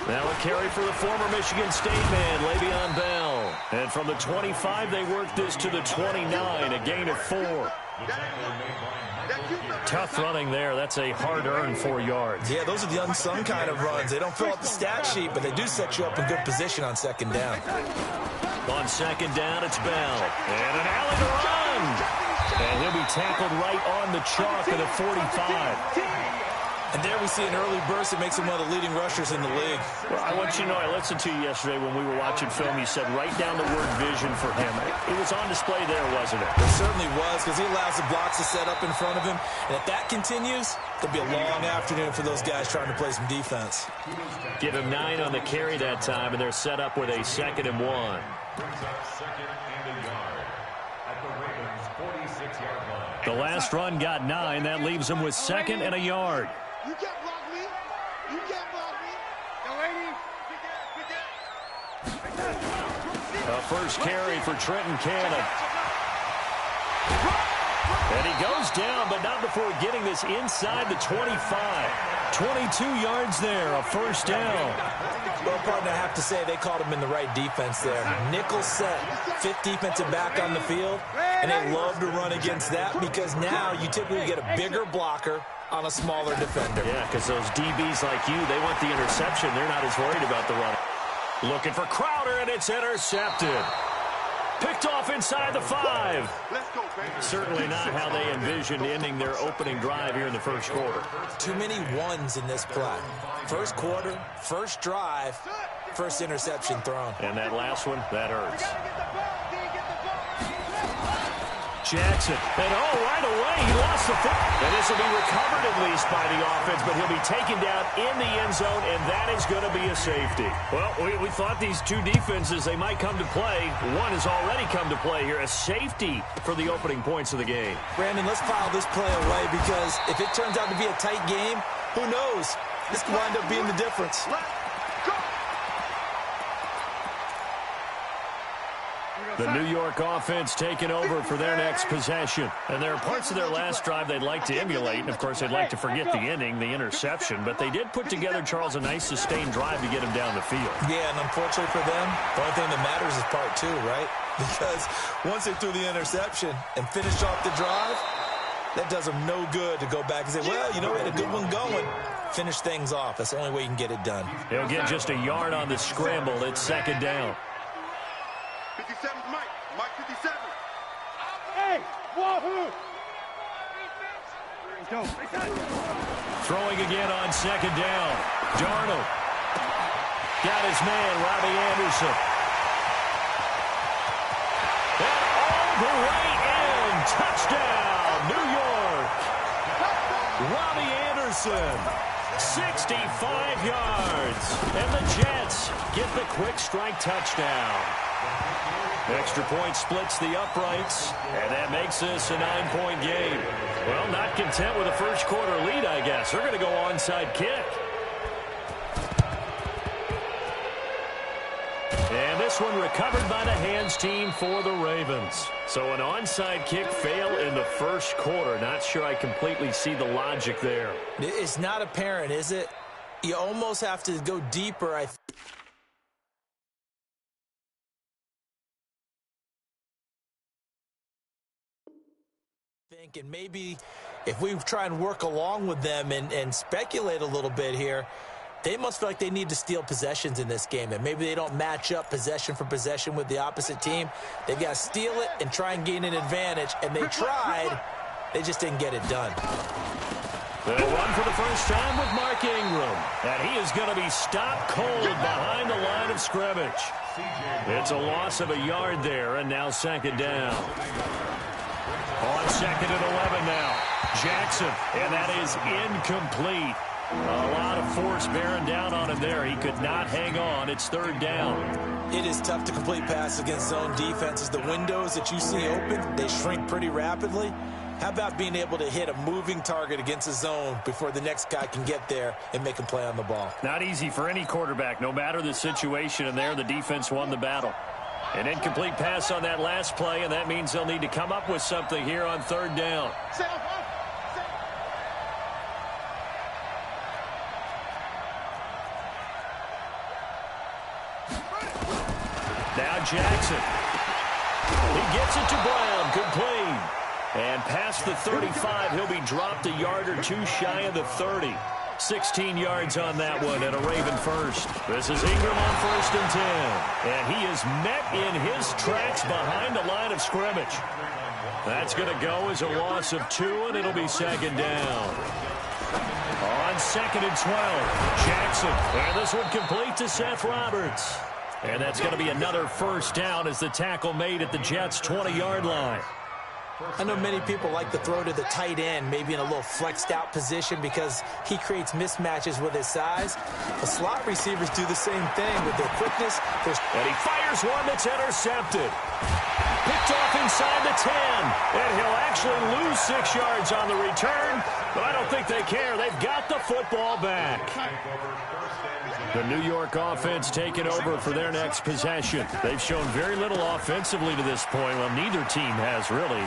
Now a carry for the former Michigan State man, Le'Veon Bell. And from the 25, they work this to the 29, a gain of 4. Tough running there. That's a hard-earned 4 yards. Yeah, those are the unsung kind of runs. They don't fill up the stat sheet, but they do set you up in good position on second down. On second down, it's Bell. And an alley to run. And he'll be tackled right on the chalk at the 45. And there we see an early burst that makes him one of the leading rushers in the league. Well, I want you to know, I listened to you yesterday when we were watching film. You said write down the word vision for him. It was on display there, wasn't it? It certainly was, because he allows the blocks to set up in front of him. And if that continues, it'll be a long afternoon for those guys trying to play some defense. Give him 9 on the carry that time, and they're set up with a 2nd and 1. The last run got 9. That leaves him with 2nd and a yard. You can't block me. You can't block me. A first carry for Trenton Cannon. And he goes down, but not before getting this inside the 25. 22 yards there, a first down. Well, partner, I have to say they called him in the right defense there. Nickel set, 5th defensive back on the field, and they love to run against that because now you typically get a bigger blocker on a smaller defender. Yeah, because those DBs like you, they want the interception. They're not as worried about the run. Looking for Crowder, and it's intercepted. Picked off inside the 5. Certainly not how they envisioned ending their opening drive here in the first quarter. Too many ones in this play. First quarter, first drive, first interception thrown. And that last one, that hurts. Jackson, and right away, he lost the foot. And this will be recovered at least by the offense, but he'll be taken down in the end zone, and that is going to be a safety. Well, we thought these two defenses, they might come to play. One has already come to play here, a safety for the opening points of the game. Brandon, let's file this play away because if it turns out to be a tight game, who knows? This could wind up being the difference. The New York offense taking over for their next possession. And there are parts of their last drive they'd like to emulate. And, of course, they'd like to forget the ending, the interception. But they did put together, Charles, a nice sustained drive to get him down the field. Yeah, and unfortunately for them, the only thing that matters is part 2, right? Because once they threw the interception and finished off the drive, that does them no good to go back and say, well, you know, we had a good one going. Finish things off. That's the only way you can get it done. They'll get just a yard on the scramble. It's 2nd down. 57, Mike 57. Hey, wahoo! Throwing again on 2nd down. Darnold got his man, Robbie Anderson. And all the way in. Touchdown, New York. Robbie Anderson, 65 yards. And the Jets get the quick strike touchdown. Extra point splits the uprights, and that makes this a 9-point game. Well, not content with a first quarter lead, I guess. They're going to go onside kick. And this one recovered by the hands team for the Ravens. So an onside kick fail in the first quarter. Not sure I completely see the logic there. It's not apparent, is it? You almost have to go deeper, I think. And maybe if we try and work along with them and speculate a little bit here, they must feel like they need to steal possessions in this game, and maybe they don't match up possession for possession with the opposite team. They've got to steal it and try and gain an advantage, and they tried. They just didn't get it done. They'll run for the first time with Mark Ingram, and he is going to be stopped cold behind the line of scrimmage. It's a loss of a yard there, and now 2nd down. On 2nd and 11 now. Jackson, and that is incomplete. A lot of force bearing down on him there. He could not hang on. It's 3rd down. It is tough to complete passes against zone defenses. The windows that you see open, they shrink pretty rapidly. How about being able to hit a moving target against a zone before the next guy can get there and make a play on the ball? Not easy for any quarterback, no matter the situation, and there the defense won the battle. An incomplete pass on that last play, and that means they'll need to come up with something here on 3rd down. Now Jackson. He gets it to Brown. Complete. And past the 35, he'll be dropped a yard or two shy of the 30. 16 yards on that one and a Raven first. This is Ingram on 1st and 10. And he is met in his tracks behind the line of scrimmage. That's going to go as a loss of 2, and it'll be 2nd down. On 2nd and 12, Jackson. And this one complete to Seth Roberts. And that's going to be another 1st down as the tackle made at the Jets' 20-yard line. I know many people like to throw to the tight end, maybe in a little flexed out position because he creates mismatches with his size. The slot receivers do the same thing with their quickness. And he fires one that's intercepted. Picked off inside the 10. And he'll actually lose 6 yards on the return, but I don't think they care. They've got the football back. The New York offense taking over for their next possession. They've shown very little offensively to this point. Well, neither team has really.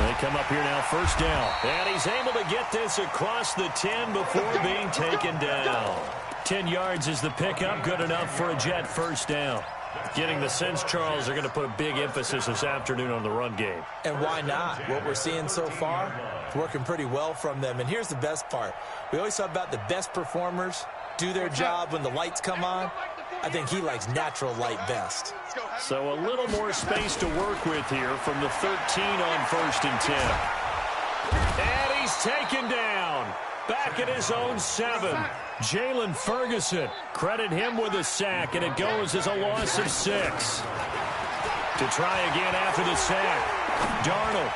They come up here now, 1st down. And he's able to get this across the 10 before being taken down. 10 yards is the pickup. Good enough for a Jet 1st down. Getting the sense, Charles, they're going to put a big emphasis this afternoon on the run game. And why not? What we're seeing so far, it's working pretty well from them. And here's the best part. We always talk about the best performers do their job when the lights come on. I think he likes natural light best. So a little more space to work with here from the 13 on 1st and 10. And he's taken down. Back at his own 7. Jalen Ferguson. Credit him with a sack, and it goes as a loss of 6. To try again after the sack. Darnold.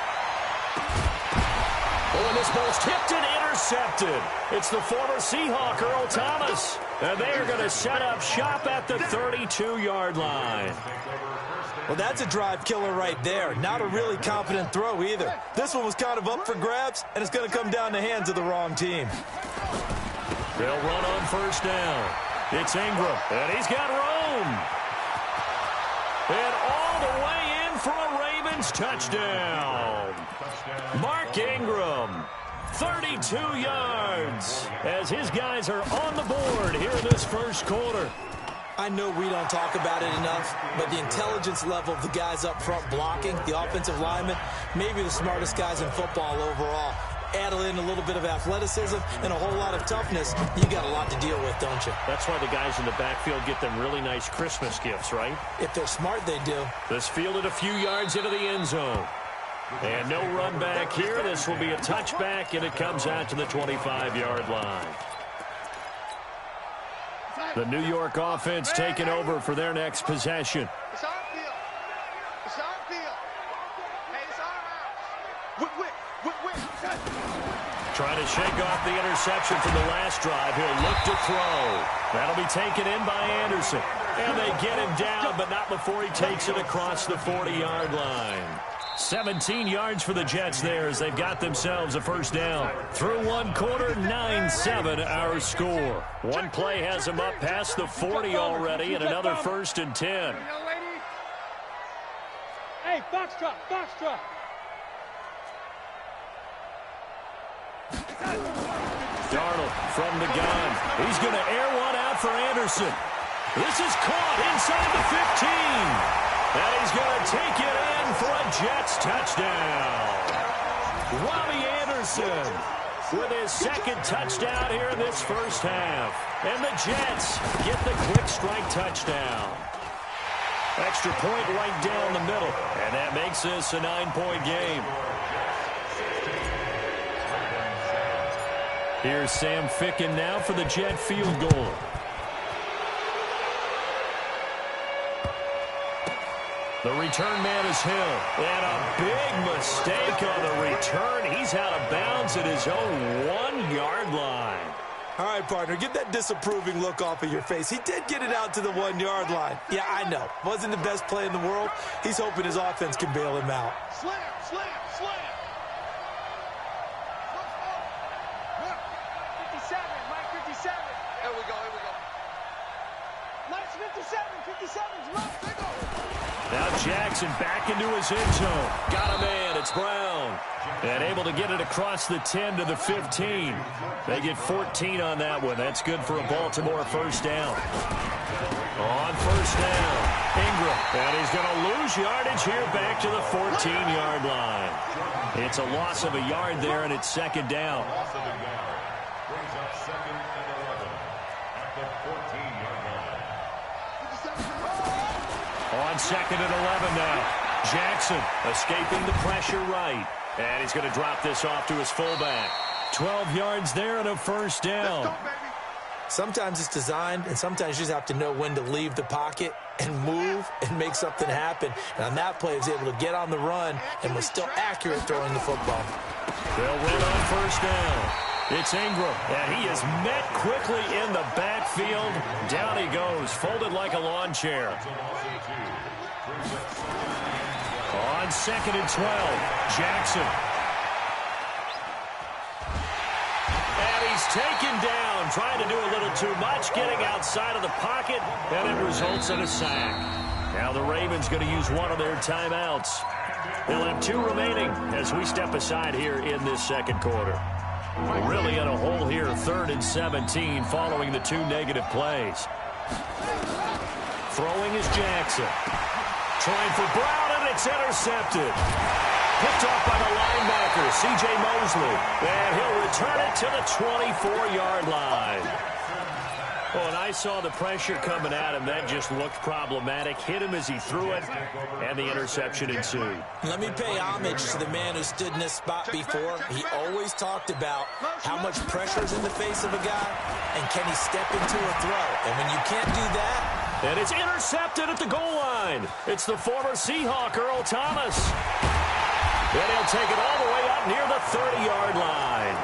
Oh, and this ball's tipped and intercepted. It's the former Seahawk, Earl Thomas. And they are going to set up shop at the 32-yard line. Well, that's a drive killer right there. Not a really confident throw either. This one was kind of up for grabs, and it's going to come down the hands of the wrong team. They'll run on 1st down. It's Ingram, and he's got room. And all the way in for a Ravens touchdown. Mark Ingram, 32 yards, as his guys are on the board here in this 1st quarter. I know we don't talk about it enough, but the intelligence level of the guys up front blocking, the offensive linemen, maybe the smartest guys in football overall. Add in a little bit of athleticism and a whole lot of toughness, you got a lot to deal with, don't you? That's why the guys in the backfield get them really nice Christmas gifts, right? If they're smart, they do. This fielded a few yards into the end zone. And no run back here. This will be a touchback, and it comes out to the 25-yard line. The New York offense taking over for their next possession. It's our field. It's our field. Hey, it's our house. Trying to shake off the interception from the last drive. He'll look to throw. That'll be taken in by Anderson. And they get him down, but not before he takes it across the 40-yard line. 17 yards for the Jets there as they've got themselves a 1st down. Through 1 quarter, 9-7 our score. One play has them up past the 40 already, and another 1st and 10. Hey, box truck, box truck. Darnold from the gun. He's going to air one out for Anderson. This is caught inside the 15. And he's going to take it in for a Jets touchdown. Robbie Anderson with his 2nd touchdown here in this 1st half. And the Jets get the quick strike touchdown. Extra point right down the middle. And that makes this a 9-point game. Here's Sam Ficken now for the Jet field goal. The return man is Hill. And a big mistake on the return. He's out of bounds at his own 1-yard line. All right, partner, get that disapproving look off of your face. He did get it out to the 1-yard line. Yeah, I know. Wasn't the best play in the world. He's hoping his offense can bail him out. Slam, slam, slam. 57, Mike 57. Here we go, here we go. Let's Now Jackson back into his end zone. Got a man. It's Brown. And able to get it across the 10 to the 15. They get 14 on that one. That's good for a Baltimore first down. On first down, Ingram. And he's going to lose yardage here back to the 14-yard line. It's a loss of a yard there, and it's second down. Brings up second and 11 at the 14-yard line. On second and 11 now. Jackson escaping the pressure right. And he's going to drop this off to his fullback. 12 yards there and a first down. Sometimes it's designed, and sometimes you just have to know when to leave the pocket and move and make something happen. And on that play, he was able to get on the run and was still accurate throwing the football. They'll run on first down. It's Ingram, and he is met quickly in the backfield. Down he goes, folded like a lawn chair. On second and 12, Jackson. And he's taken down, trying to do a little too much, getting outside of the pocket, and it results in a sack. Now the Ravens going to use one of their timeouts. They'll have 2 remaining as we step aside here in this second quarter. We're really in a hole here, 3rd and 17, following the 2 negative plays. Throwing is Jackson. Trying for Brown, and it's intercepted. Picked off by the linebacker, C.J. Mosley. And he'll return it to the 24-yard line. Oh, and I saw the pressure coming at him. That just looked problematic. Hit him as he threw it, and the interception ensued. Let me pay homage to the man who stood in this spot before. He always talked about how much pressure is in the face of a guy, and can he step into a throw. And when you can't do that, and it's intercepted at the goal line. It's the former Seahawk, Earl Thomas. And he'll take it all the way up near the 30-yard line.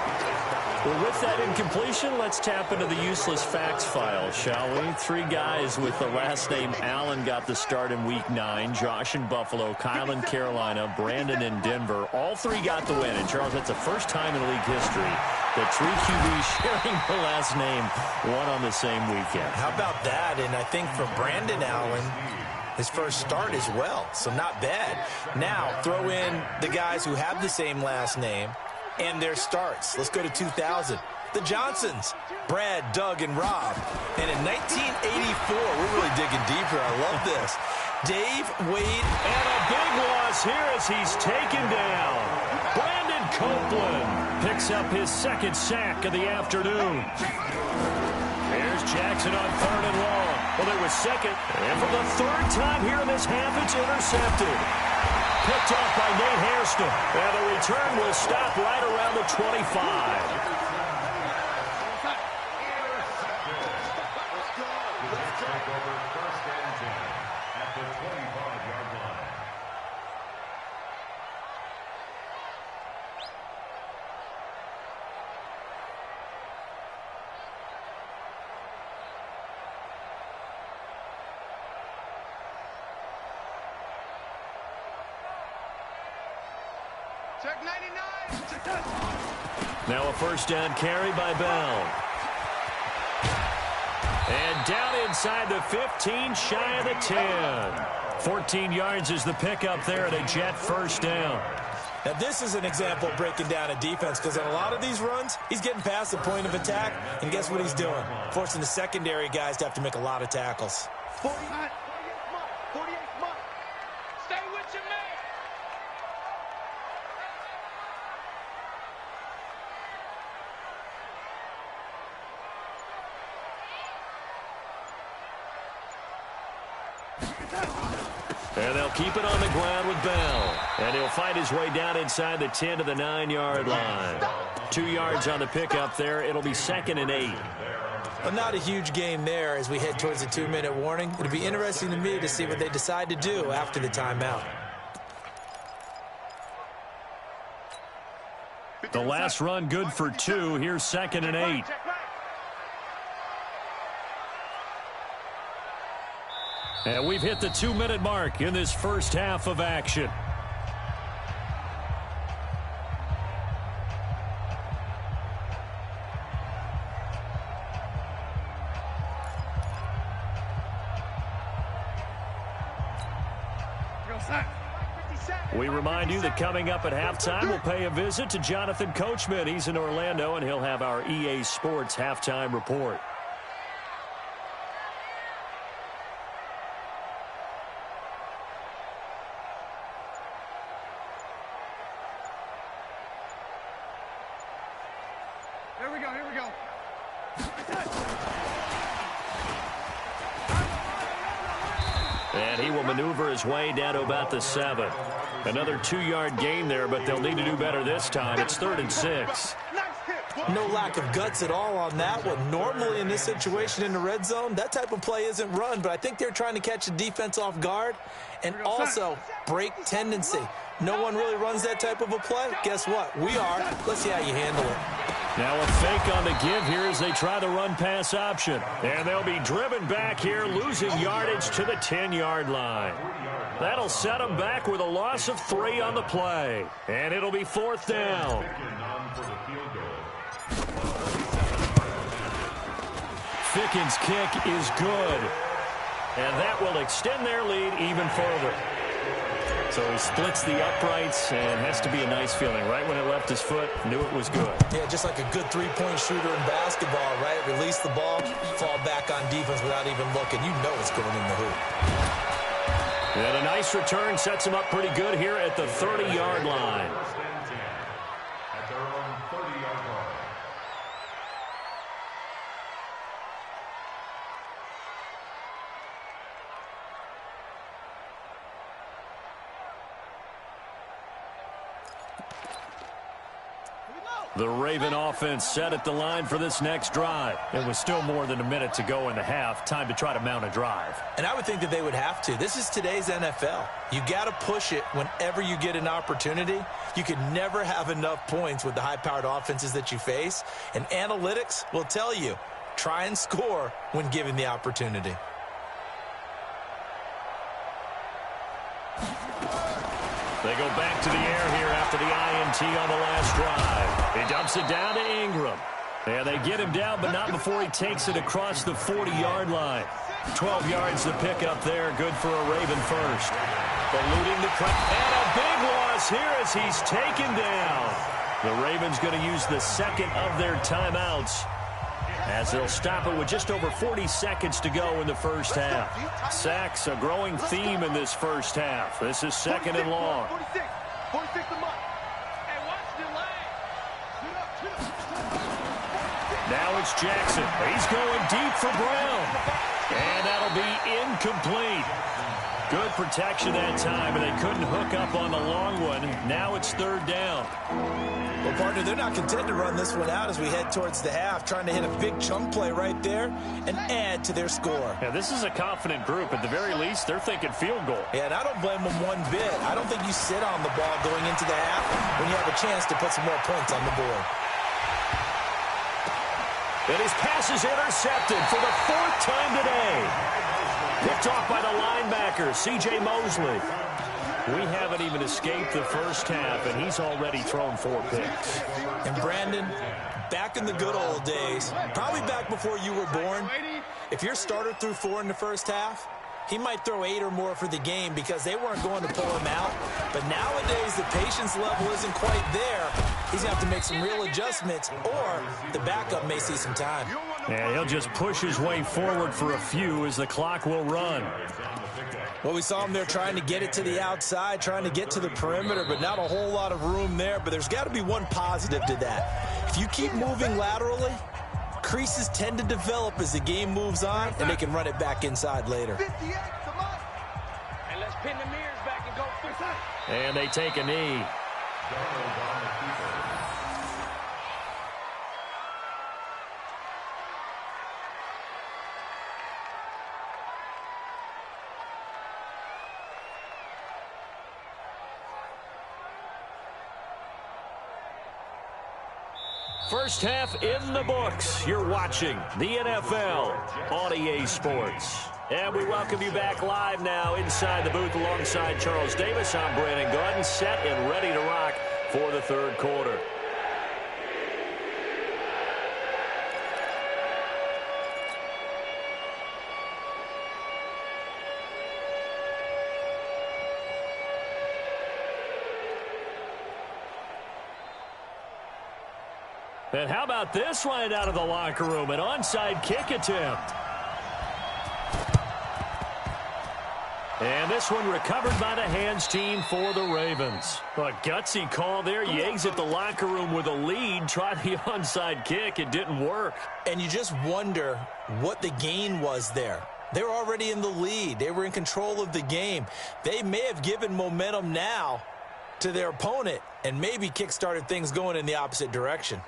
Well, with that incompletion, let's tap into the useless facts file, shall we? 3 guys with the last name Allen got the start in Week 9. Josh in Buffalo, Kyle in Carolina, Brandon in Denver. All 3 got the win. And, Charles, that's the first time in league history that 3 QBs sharing the last name won on the same weekend. How about that? And I think for Brandon Allen, his first start as well, so not bad. Now, throw in the guys who have the same last name and their starts. Let's go to 2000. The Johnsons, Brad, Doug, and Rob. And in 1984, we're really digging deep here. I love this. Dave, Wade, and a big loss here as he's taken down. Brandon Copeland picks up his 2nd sack of the afternoon. There's Jackson on 3rd and long. Well, it was 2nd. And for the 3rd time here in this half, it's intercepted. Picked off by Nate Hairston. And the return will stop right around the 25. Check 99. Now a first down carry by Bell. And down inside the 15, shy of the 10. 14 yards is the pickup there at a Jet first down. Now this is an example of breaking down a defense, because on a lot of these runs, he's getting past the point of attack, and guess what he's doing? Forcing the secondary guys to have to make a lot of tackles. 48 month. Stay with your man. And they'll keep it on the ground with Bell. And he'll fight his way down inside the 10 to the 9-yard line. 2 yards on the pickup there. It'll be 2nd and 8. Well, not a huge gain there as we head towards the 2-minute warning. It'll be interesting to me to see what they decide to do after the timeout. The last run good for 2. Here's 2nd and 8. And we've hit the 2-minute mark in this first half of action. We remind you that coming up at halftime, we'll pay a visit to Jonathan Coachman. He's in Orlando, and he'll have our EA Sports halftime report. Here we go, here we go. And he will maneuver his way down to about the 7. Another 2-yard gain there, but they'll need to do better this time. It's 3rd and 6. No lack of guts at all on that one. Normally in this situation in the red zone, that type of play isn't run, but I think they're trying to catch the defense off guard and also break tendency. No one really runs that type of a play. Guess what? We are. Let's see how you handle it. Now a fake on the give here as they try the run-pass option. And they'll be driven back here, losing yardage to the 10-yard line. That'll set them back with a loss of 3 on the play. And it'll be 4th down. Ficken's kick is good. And that will extend their lead even further. So he splits the uprights and has to be a nice feeling. Right when it left his foot, knew it was good. Yeah, just like a good three-point shooter in basketball, right? Release the ball, fall back on defense without even looking. You know it's going in the hoop. And a nice return sets him up pretty good here at the 30-yard line. At their own 30-yard line. The Raven offense set at the line for this next drive. It was still more than a minute to go in the half. Time to try to mount a drive. And I would think that they would have to. This is today's NFL. You got to push it whenever you get an opportunity. You can never have enough points with the high-powered offenses that you face. And analytics will tell you, try and score when given the opportunity. They go back to the air here after the INT on the last drive. He dumps it down to Ingram. And they get him down, but not before he takes it across the 40-yard line. 12 yards to pick up there. Good for a Raven first. Eluding the cut. And a big loss here as he's taken down. The Ravens going to use the second of their timeouts, as they'll stop it with just over 40 seconds to go in the first half. Sacks, a growing theme in this first half. This is 2nd and long. 46 a month. Hey, watch the line. Now it's Jackson. He's going deep for Brown. And that'll be incomplete. Good protection that time, and they couldn't hook up on the long one. Now it's 3rd down. Well, partner, they're not content to run this one out as we head towards the half, trying to hit a big chunk play right there and add to their score. Yeah, this is a confident group. At the very least, they're thinking field goal. Yeah, and I don't blame them one bit. I don't think you sit on the ball going into the half when you have a chance to put some more points on the board. And his pass is intercepted for the 4th time today. Picked off by the linebacker, C.J. Mosley. We haven't even escaped the first half, and he's already thrown 4 picks. And Brandon, back in the good old days, probably back before you were born, if your starter threw 4 in the first half, he might throw 8 or more for the game because they weren't going to pull him out. But nowadays, the patience level isn't quite there. He's going to have to make some real adjustments, or the backup may see some time. And he'll just push his way forward for a few as the clock will run. Well, we saw him there trying to get it to the outside, trying to get to the perimeter, but not a whole lot of room there. But there's got to be one positive to that. If you keep moving laterally, creases tend to develop as the game moves on, and they can run it back inside later. And let's pin the mirrors back and go full time. And they take a knee. First half in the books. You're watching the NFL on EA Sports. And we welcome you back live now inside the booth alongside Charles Davis. I'm Brandon Gordon, set and ready to rock for the 3rd quarter. And how about this right out of the locker room? An onside kick attempt. And this one recovered by the hands team for the Ravens. A gutsy call there. You exit the locker room with a lead. Try the onside kick. It didn't work. And you just wonder what the gain was there. They were already in the lead. They were in control of the game. They may have given momentum now to their opponent and maybe kick-started things going in the opposite direction.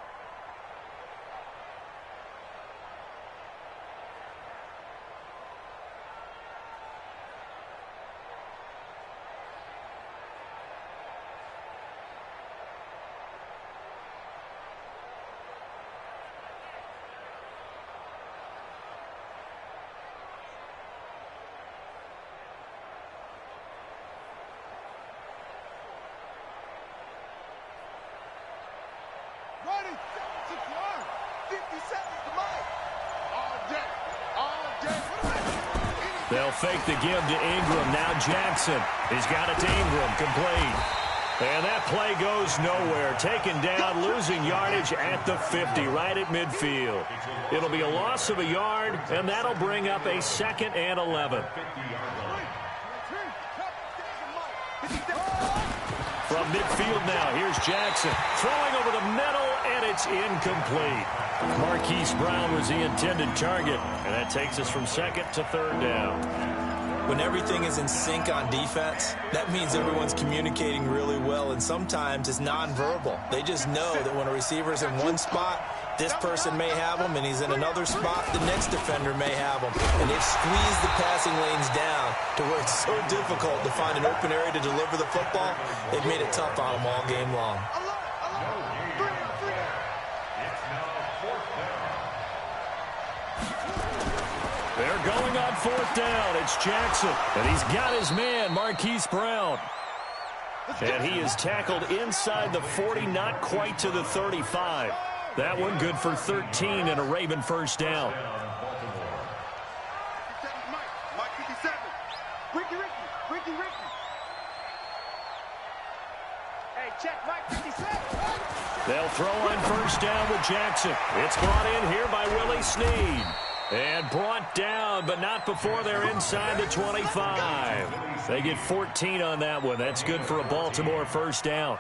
Running 76 yards, 50 seconds to mile. All day, all day. They'll fake the give to Ingram. Now Jackson. He's got it to Ingram. Complete. And that play goes nowhere. Taken down, losing yardage at the 50, right at midfield. It'll be a loss of a yard, and that'll bring up a 2nd and 11. From midfield now, here's Jackson. Throwing over the middle, and it's incomplete. Marquise Brown was the intended target, and that takes us from 2nd to 3rd down. When everything is in sync on defense, that means everyone's communicating really well, and sometimes it's nonverbal. They just know that when a receiver's in one spot, this person may have him, and he's in another spot, the next defender may have him. And they've squeezed the passing lanes down to where it's so difficult to find an open area to deliver the football. They've made it tough on them all game long. They're going on 4th down. It's Jackson, and he's got his man, Marquise Brown. And he is tackled inside the 40, not quite to the 35. That one good for 13 and a Raven first down. Mike 57. Ricky. Hey, check Mike 57. They'll throw on first down with Jackson. It's brought in here by Willie Snead. And brought down, but not before they're inside the 25. They get 14 on that one. That's good for a Baltimore first down.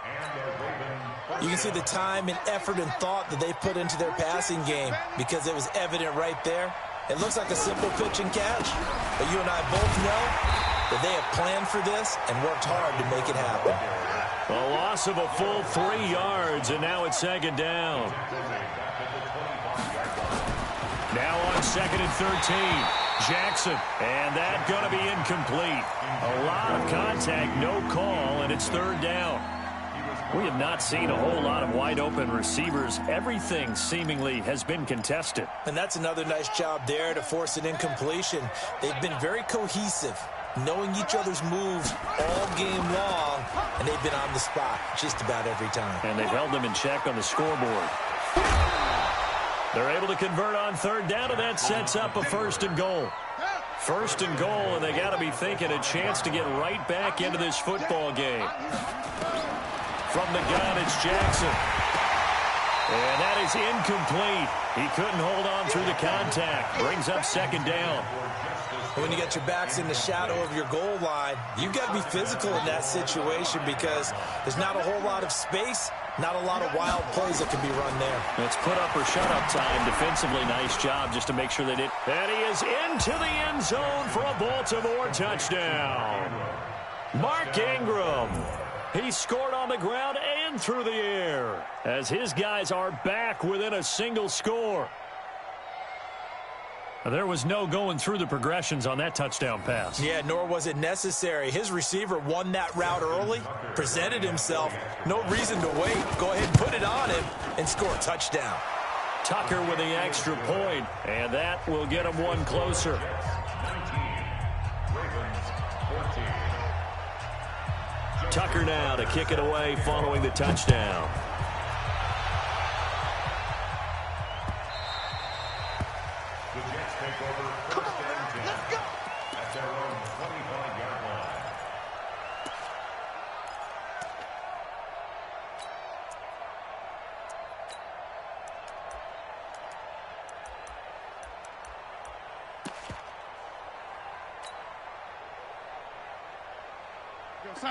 You can see the time and effort and thought that they put into their passing game because it was evident right there. It looks like a simple pitch and catch, but you and I both know that they have planned for this and worked hard to make it happen. A loss of a full 3 yards, and now it's 2nd down. Now on 2nd and 13, Jackson, and that going to be incomplete. A lot of contact, no call, and it's 3rd down. We have not seen a whole lot of wide-open receivers. Everything seemingly has been contested. And that's another nice job there to force an incompletion. They've been very cohesive, knowing each other's moves all game long, and they've been on the spot just about every time. And they've held them in check on the scoreboard. They're able to convert on 3rd down, and that sets up a 1st and goal. 1st and goal, and they got to be thinking a chance to get right back into this football game. From the gun, it's Jackson. And that is incomplete. He couldn't hold on through the contact. Brings up 2nd down. When you get your backs in the shadow of your goal line, you've got to be physical in that situation because there's not a whole lot of space, not a lot of wild plays that can be run there. It's put up or shut up time. Defensively, nice job just to make sure they did. And he is into the end zone for a Baltimore touchdown. Mark Ingram. He scored on the ground and through the air as his guys are back within a single score. There was no going through the progressions on that touchdown pass. Yeah, nor was it necessary. His receiver won that route early, presented himself. No reason to wait. Go ahead and put it on him and score a touchdown. Tucker with the extra point, and that will get him one closer. 19, Ravens 14. Tucker now to kick it away following the touchdown. The Jets take over 1st and 10. Let's go. At their own 25-yard line.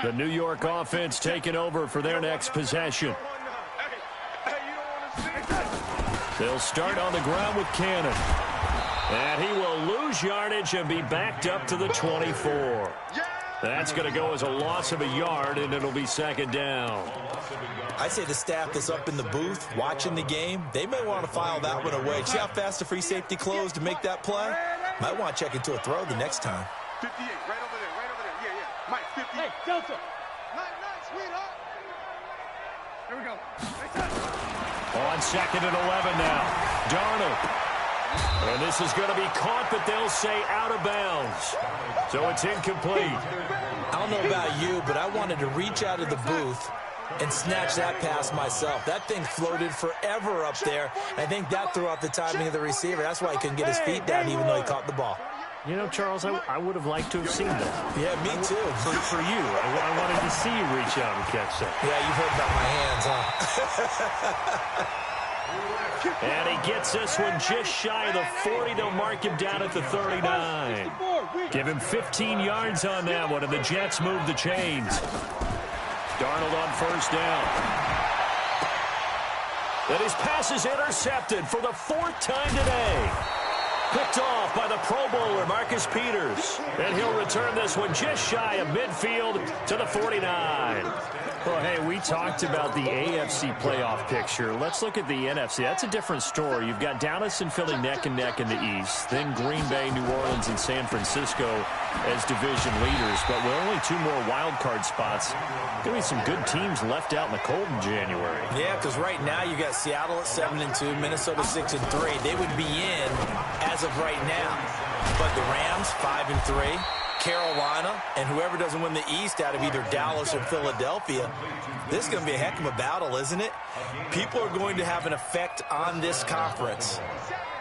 The New York offense taking over for their next possession. They'll start on the ground with Cannon. And he will lose yardage and be backed up to the 24. That's going to go as a loss of a yard, and it'll be second down. I say the staff that's up in the booth watching the game, they may want to file that one away. See how fast the free safety closed to make that play? Might want to check into a throw the next time. 58, right over there, right over there. Yeah, yeah. Mike, 58. Hey, Delta. Nice, sweetheart. Here we go. On second and 11 now. Darnold. And this is going to be caught, but they'll say out of bounds. So it's incomplete. I don't know about you, but I wanted to reach out of the booth and snatch that pass myself. That thing floated forever up there. I think that threw off the timing of the receiver. That's why he couldn't get his feet down even though he caught the ball. You know, Charles, I would have liked to have seen that. Yeah, me too. For you. I wanted to see you reach out and catch that. Yeah, you've heard about my hands, huh? And he gets this one just shy of the 40. They'll mark him down at the 39. Give him 15 yards on that one, and the Jets move the chains. Darnold on first down. And his pass is intercepted for the 4th time today. Picked off by the Pro Bowler, Marcus Peters. And he'll return this one just shy of midfield to the 49. Well, hey, we talked about the AFC playoff picture. Let's look at the NFC. That's a different story. You've got Dallas and Philly neck and neck in the East. Then Green Bay, New Orleans, and San Francisco as division leaders. But with only 2 more wild card spots, going to be some good teams left out in the cold in January. Yeah, because right now you got Seattle at 7-2, Minnesota 6-3. They would be in as of right now. But the Rams 5-3. Carolina, and whoever doesn't win the East out of either Dallas or Philadelphia, this is going to be a heck of a battle, isn't it? People are going to have an effect on this conference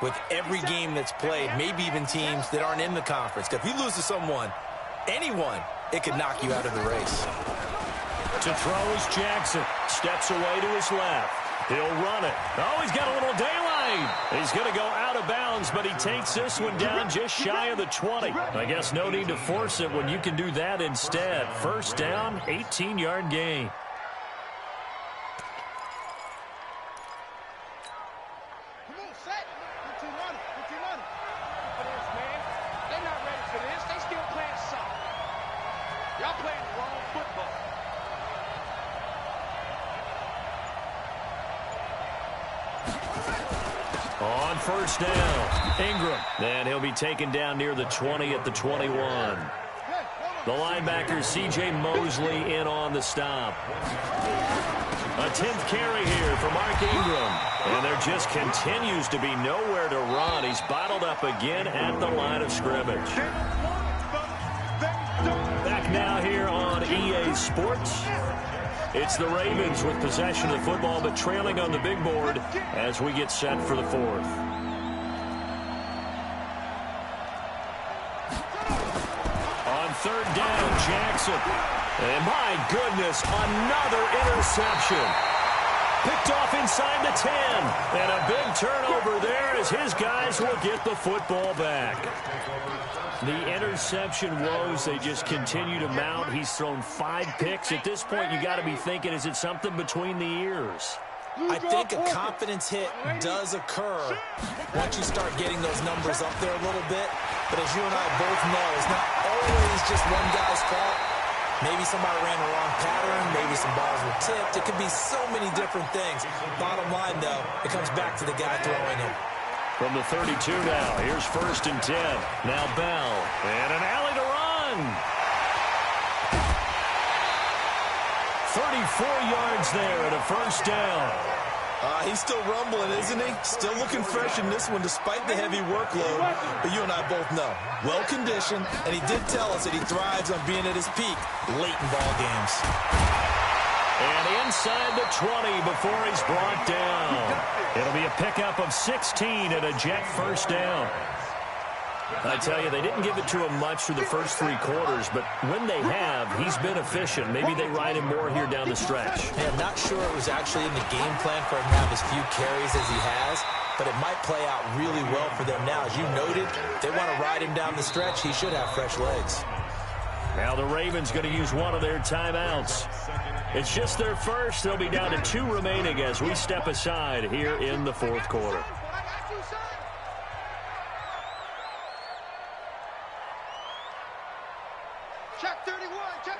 with every game that's played, maybe even teams that aren't in the conference. If you lose to someone, anyone, it could knock you out of the race. To throw is Jackson. Steps away to his left. He'll run it. Oh, he's got a little daylight. He's going to go out of bounds, but he takes this one down just shy of the 20. I guess no need to force it when you can do that instead. First down, 18-yard gain. Come on, set. 15 running. They're not ready for this. They still playing soft. Y'all playing the wrong football. On first down, Ingram. And he'll be taken down near the 20 at the 21. The linebacker, C.J. Mosley, in on the stop. A 10th carry here for Mark Ingram. And there just continues to be nowhere to run. He's bottled up again at the line of scrimmage. Back now here on EA Sports. It's the Ravens with possession of the football, but trailing on the big board as we get set for the 4th. On third down, Jackson. And my goodness, another interception. Picked off inside the 10. And a big turnover there as his guys will get the football back. The interception woes, they just continue to mount. He's thrown 5 picks. At this point, you got to be thinking, is it something between the ears? I think a confidence hit does occur once you start getting those numbers up there a little bit. But as you and I both know, it's not always just one guy's fault. Maybe somebody ran the wrong pattern. Maybe some balls were tipped. It could be so many different things. Bottom line, though, it comes back to the guy throwing it. From the 32 now, here's 1st and 10. Now Bell, and an alley to run. 34 yards there and a first down. He's still rumbling, isn't he? Still looking fresh in this one despite the heavy workload. But you and I both know, well-conditioned, and he did tell us that he thrives on being at his peak late in ball games. And inside the 20 before he's brought down. It'll be a pickup of 16 and a Jet first down. I tell you, they didn't give it to him much through the first 3 quarters, but when they have, he's been efficient. Maybe they ride him more here down the stretch. Yeah, I'm not sure it was actually in the game plan for him to have as few carries as he has, but it might play out really well for them now. As you noted, they want to ride him down the stretch. He should have fresh legs. Now the Ravens going to use one of their timeouts. It's just their first. They'll be down to 2 remaining as we step aside here in the fourth quarter. Check 31. Check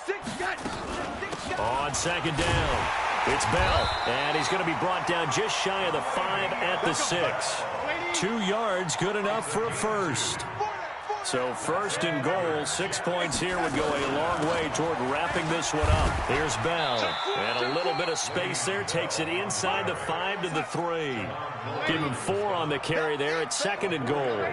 6. On second down, it's Bell, and he's going to be brought down just shy of the 5 at the 6. 2 yards, good enough for a first. So first and goal, 6 points here would go a long way toward wrapping this one up. Here's Bell, and a little bit of space there, takes it inside the 5 to the 3. Give him 4 on the carry there at second and goal.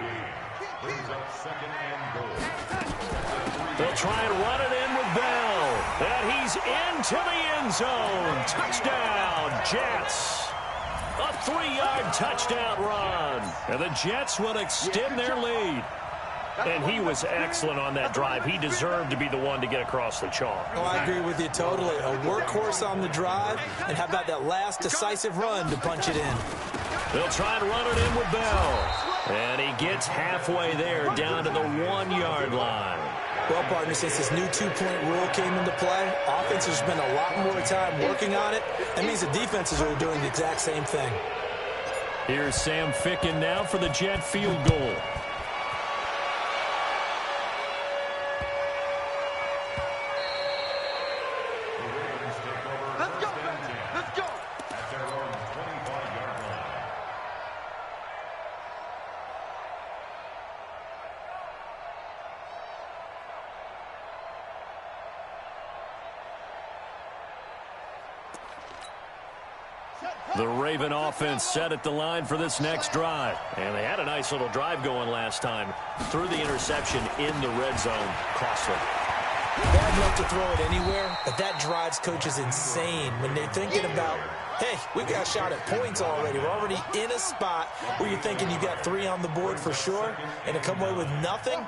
They'll try and run it in with Bell, and he's into the end zone. Touchdown, Jets. A 3-yard touchdown run, and the Jets will extend their lead. And he was excellent on that drive. He deserved to be the one to get across the chalk. Oh, I agree with you totally. A workhorse on the drive, and how about that last decisive run to punch it in? They'll try and run it in with Bell. And he gets halfway there, down to the 1-yard line. Well, partner, since this new 2-point rule came into play, offenses spend a lot more time working on it. That means the defenses are doing the exact same thing. Here's Sam Ficken now for the Jet field goal. The Raven offense set at the line for this next drive. And they had a nice little drive going last time. Threw the interception in the red zone. Costly. Bad enough to throw it anywhere, but that drives coaches insane when they're thinking about, hey, we got a shot at points already. We're already in a spot where you're thinking you got 3 on the board for sure, and to come away with nothing,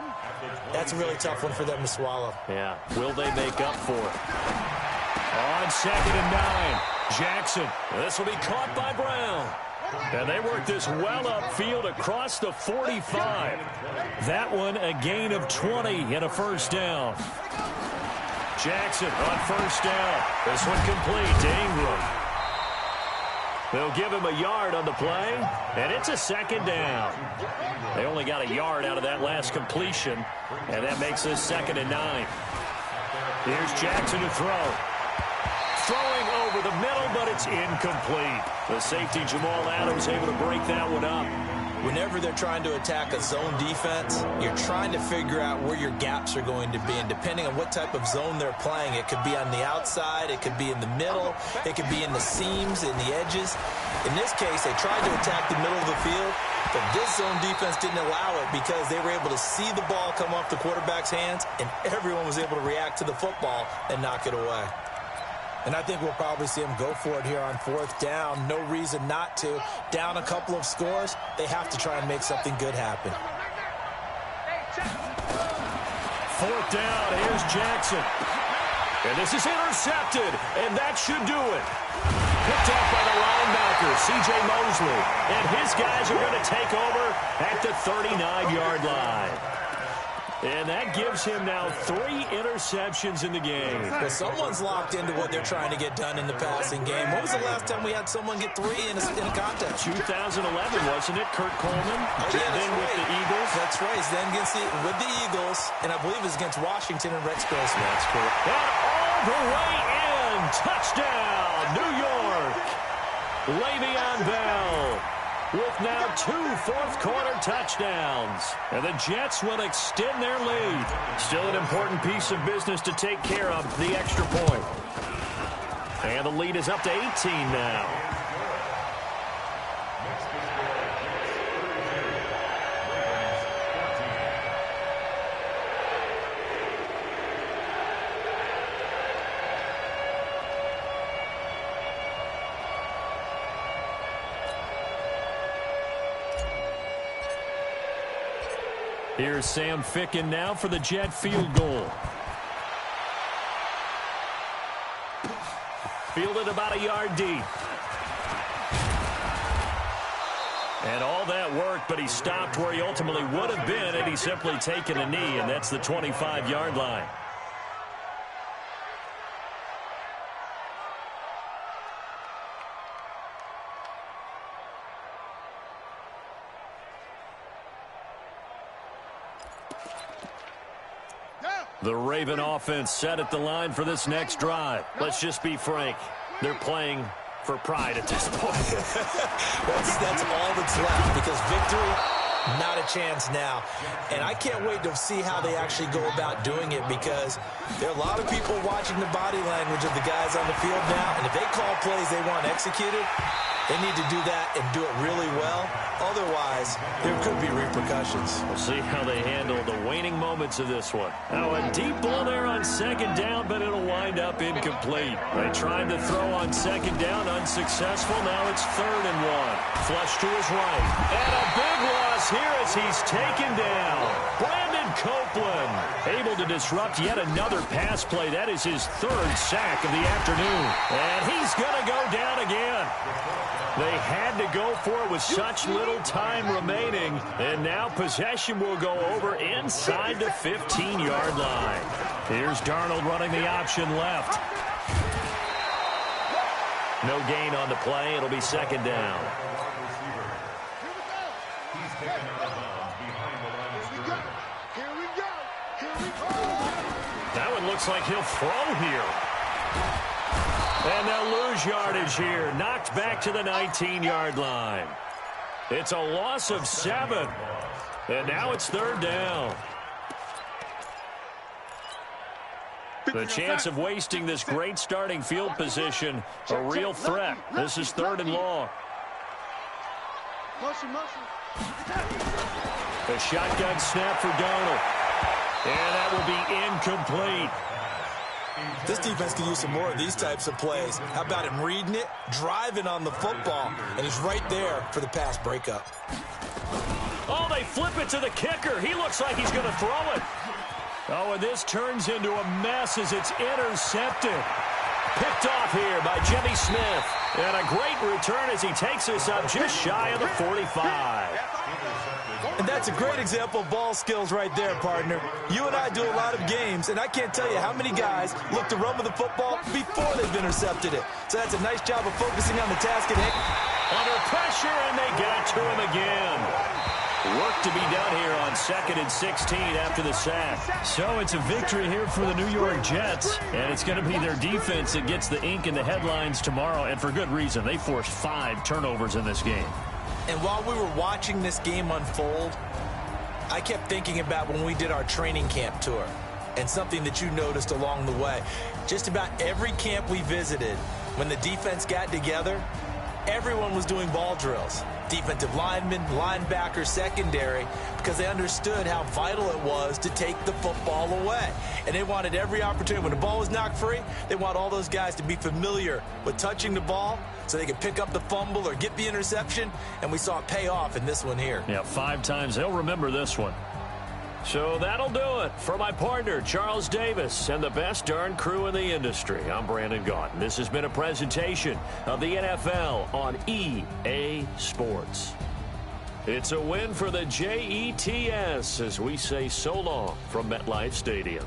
that's a really tough one for them to swallow. Yeah. Will they make up for it? On second and 9. Jackson. This will be caught by Brown. And they work this well upfield across the 45. That one a gain of 20 and a first down. Jackson on first down. This one complete to Ingram. They'll give him a yard on the play, and it's a second down. They only got a yard out of that last completion, and that makes this second and 9. Here's Jackson to throw. Throwing over the middle, but it's incomplete. The safety, Jamal Adams, able to break that one up. Whenever they're trying to attack a zone defense, you're trying to figure out where your gaps are going to be. And depending on what type of zone they're playing, it could be on the outside, it could be in the middle, it could be in the seams, in the edges. In this case, they tried to attack the middle of the field, but this zone defense didn't allow it because they were able to see the ball come off the quarterback's hands, and everyone was able to react to the football and knock it away. And I think we'll probably see them go for it here on 4th down. No reason not to. Down a couple of scores, they have to try and make something good happen. 4th down, here's Jackson. And this is intercepted, and that should do it. Picked off by the linebacker, C.J. Mosley. And his guys are going to take over at the 39-yard line. And that gives him now 3 interceptions in the game. Well, someone's locked into what they're trying to get done in the passing game. When was the last time we had someone get 3 in a contest? 2011, wasn't it? Kurt Coleman. Then with the Eagles. That's right. He's then with the Eagles, and I believe it was against Washington and Rex Grossman. That's correct. And all the way in. Touchdown, New York. Le'Veon Bell with now 2 fourth-quarter touchdowns. And the Jets will extend their lead. Still an important piece of business to take care of, the extra point. And the lead is up to 18 now. Here's Sam Ficken now for the Jet field goal. Fielded about a yard deep. And all that work, but he stopped where he ultimately would have been had he simply taken a knee, and that's the 25-yard line. The Raven offense set at the line for this next drive. Let's just be frank. They're playing for pride at this point. that's all that's left, because victory, not a chance now. And I can't wait to see how they actually go about doing it, because there are a lot of people watching the body language of the guys on the field now, and if they call plays they want executed, they need to do that and do it really well. Otherwise, there could be repercussions. We'll see how they handle the waning moments of this one. Now, a deep ball there on second down, but it'll wind up incomplete. They tried to throw on second down, unsuccessful. Now it's 3rd and 1. Flush to his right. And a big loss here as he's taken down. Brandon Copeland able to disrupt yet another pass play. That is his 3rd sack of the afternoon. And he's going to go down again. They had to go for it with such little time remaining. And now possession will go over inside the 15-yard line. Here's Darnold running the option left. No gain on the play. It'll be 2nd down. That one looks like he'll throw here. And they'll lose yardage here. Knocked back to the 19-yard line. It's a loss of 7. And now it's 3rd down. The chance of wasting this great starting field position, a real threat. This is 3rd and long. A shotgun snap for Darnold. And that will be incomplete. This defense could use some more of these types of plays. How about him reading it, driving on the football, and he's right there for the pass breakup. Oh, they flip it to the kicker. He looks like he's going to throw it. Oh, and this turns into a mess as it's intercepted. Picked off here by Jimmy Smith. And a great return as he takes us up just shy of the 45. And that's a great example of ball skills right there, partner. You and I do a lot of games, and I can't tell you how many guys look to run with the football before they've intercepted it. So that's a nice job of focusing on the task at hand. Under pressure, and they got to him again. Work to be done here on 2nd and 16 after the sack. So it's a victory here for the New York Jets, and it's going to be their defense that gets the ink in the headlines tomorrow, and for good reason. They forced 5 turnovers in this game. And while we were watching this game unfold, I kept thinking about when we did our training camp tour and something that you noticed along the way. Just about every camp we visited, when the defense got together, everyone was doing ball drills. Defensive linemen, linebackers, secondary, because they understood how vital it was to take the football away. And they wanted every opportunity. When the ball was knocked free, they want all those guys to be familiar with touching the ball so they could pick up the fumble or get the interception, and we saw it pay off in this one here. Yeah, 5 times. They'll remember this one. So that'll do it for my partner, Charles Davis, and the best darn crew in the industry. I'm Brandon Gaudin. This has been a presentation of the NFL on EA Sports. It's a win for the Jets as we say so long from MetLife Stadium.